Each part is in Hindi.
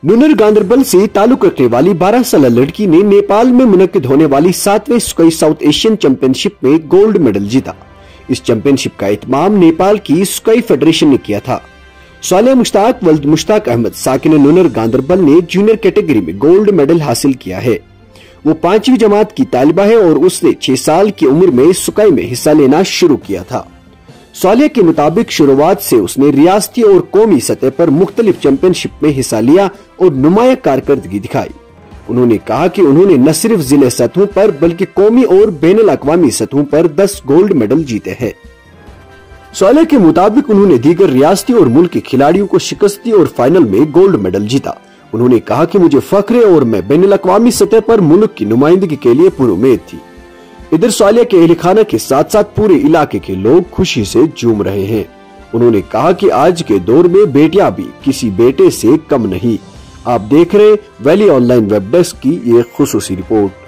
नूनर गांधरबल से ताल्लुक रखने वाली 12 साल लड़की ने नेपाल में मुनक्किद होने वाली 7वें स्काई साउथ एशियन चैंपियनशिप में गोल्ड मेडल जीता। इस चैंपियनशिप का इत्माम नेपाल की स्काई फेडरेशन ने किया था। सालिया मुश्ताक वल्द मुश्ताक अहमद साकिन नूनर गांधरबल ने जूनियर कैटेगरी में गोल्ड मेडल हासिल किया है। वो 5वीं जमात की तालिबा है और उसने 6 साल की उम्र में स्काई में हिस्सा लेना शुरू किया था। सालिया के मुताबिक शुरुआत से उसने रियासती और कौमी सतह पर मुख्तलिफ चैंपियनशिप में हिस्सा लिया और नुमाया कारकर्दगी दिखाई। उन्होंने कहा कि उन्होंने न सिर्फ जिले सतहों पर बल्कि कौमी और बैनुल अक़वामी सतहों पर 10 गोल्ड मेडल जीते हैं। सालिया के मुताबिक उन्होंने दीगर रियासती और मुल्क के खिलाड़ियों को शिकस्त दी और फाइनल में गोल्ड मेडल जीता। उन्होंने कहा कि मुझे फख्र है और मैं बैनुल अक़वामी सतह पर मुल्क की नुमाइंदगी के लिए पुरुम्मीद थी। इधर सालिया के अहल खाना के साथ साथ पूरे इलाके के लोग खुशी से झूम रहे हैं। उन्होंने कहा कि आज के दौर में बेटियां भी किसी बेटे से कम नहीं। आप देख रहे वैली ऑनलाइन वेब डेस्क की ये खुसूसी रिपोर्ट।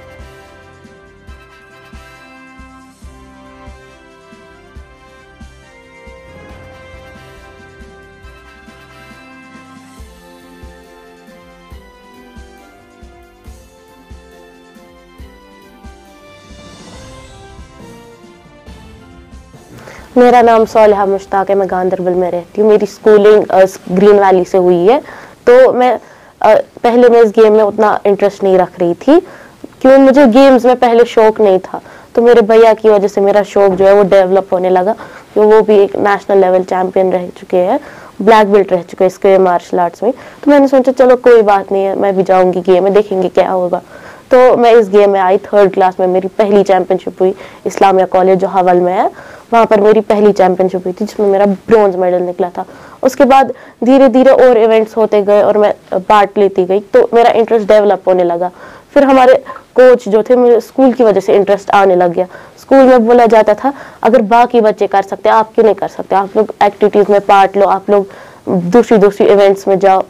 मेरा नाम सालिया मुश्ताक है। मैं गांधरबल में रहती हूँ। मेरी स्कूलिंग ग्रीन वैली से हुई है। तो मैं पहले मैं इस गेम में उतना इंटरेस्ट नहीं रख रही थी क्योंकि मुझे गेम्स में पहले शौक नहीं था। तो मेरे भैया की वजह से मेरा शौक जो है वो डेवलप होने लगा क्योंकि वो भी एक नेशनल लेवल चैंपियन रह चुके हैं, ब्लैक बेल्ट रह चुके हैं इसके मार्शल आर्ट्स में। तो मैंने सोचा चलो कोई बात नहीं है, मैं भी जाऊंगी गेम में, देखेंगे क्या होगा। तो मैं इस गेम में आई। 3rd क्लास में मेरी पहली चैंपियनशिप हुई इस्लामिया कॉलेज जो हवल में है, वहाँ पर मेरी पहली चैंपियनशिप हुई थी जिसमें मेरा ब्रॉन्ज मेडल निकला था। उसके बाद धीरे धीरे और इवेंट्स होते गए और मैं पार्ट लेती गई तो मेरा इंटरेस्ट डेवलप होने लगा। फिर हमारे कोच जो थे, मुझे स्कूल की वजह से इंटरेस्ट आने लग गया। स्कूल में बोला जाता था अगर बाकी बच्चे कर सकते हैं आप क्यों नहीं कर सकते, आप लोग एक्टिविटीज में पार्ट लो, आप लोग दूसरी इवेंट्स में जाओ,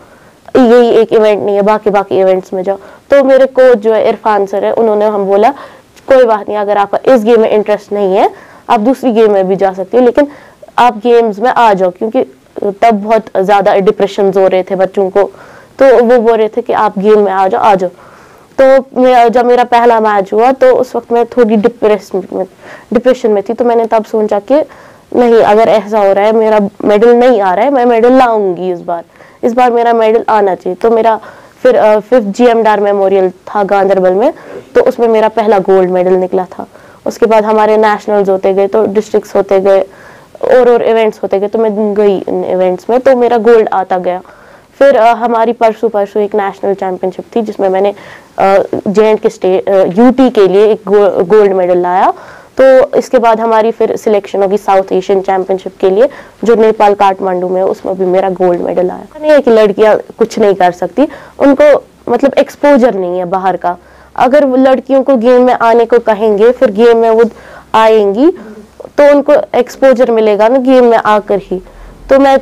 यही एक इवेंट नहीं है, बाकी इवेंट्स में जाओ। तो मेरे कोच जो है इरफान सर है, उन्होंने हम बोला कोई बात नहीं, अगर आपका इस गेम में इंटरेस्ट नहीं है आप दूसरी गेम में भी जा सकते हो, लेकिन आप गेम्स में आ जाओ। क्योंकि तब बहुत ज्यादा डिप्रेशन हो रहे थे बच्चों को, तो वो बोल रहे थे कि आप गेम में आ जाओ। तो जब मेरा पहला मैच हुआ तो उस वक्त मैं थोड़ी डिप्रेशन में थी। तो मैंने तब सोचा कि नहीं, अगर ऐसा हो रहा है, मेरा मेडल नहीं आ रहा है, मैं मेडल लाऊंगी इस बार मेरा मेडल आना चाहिए। तो मेरा फिर 5th GM डार मेमोरियल था गांधरबल में, तो उसमें मेरा पहला गोल्ड मेडल निकला था। उसके बाद हमारे नेशनल्स होते गए, तो डिस्ट्रिक्ट्स होते गए और इवेंट्स होते गए, तो मैं गई इन इवेंट्स में, तो मेरा गोल्ड आता गया। फिर हमारी परसों एक नेशनल चैंपियनशिप थी जिसमें मैंने JNK के स्टेट UT के लिए एक गोल्ड मेडल लाया। तो इसके बाद हमारी फिर सिलेक्शन होगी साउथ एशियन चैंपियनशिप के लिए जो नेपाल काठमांडू में, उसमें भी मेरा गोल्ड मेडल आया। नहीं है कि लड़कियां कुछ नहीं कर सकती, उनको मतलब एक्सपोजर नहीं है बाहर का। अगर लड़कियों को गेम में आने को कहेंगे, फिर गेम में वो आएंगी तो उनको एक्सपोजर मिलेगा ना गेम में आकर ही। तो मैं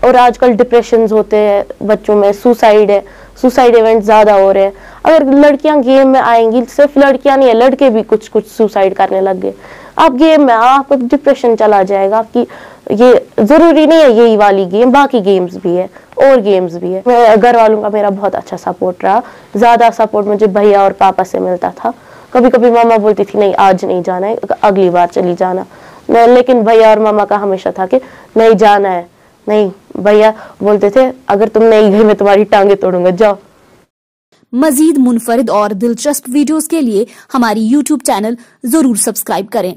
और आजकल डिप्रेशंस होते हैं बच्चों में, सुसाइड इवेंट ज्यादा हो रहे हैं। अगर लड़कियां गेम में आएंगी, सिर्फ लड़कियां नहीं है, लड़के भी कुछ सुसाइड करने लग गए। आप गेम में आपको डिप्रेशन चला जाएगा आपकी। ये जरूरी नहीं है यही वाली गेम, बाकी गेम्स भी है और गेम्स भी है। मेरे घर वालों का मेरा बहुत अच्छा सपोर्ट रहा। ज्यादा सपोर्ट मुझे भैया और पापा से मिलता था। कभी कभी मामा बोलती थी नहीं आज नहीं जाना है, अगली बार चली जाना, लेकिन भैया और मामा का हमेशा था कि नहीं जाना है। नहीं, भैया बोलते थे अगर तुम नहीं गई मैं तुम्हारी टांगे तोड़ूंगा, जाओ। मजीद मुनफरिद और दिलचस्प वीडियोस के लिए हमारी YouTube चैनल जरूर सब्सक्राइब करें।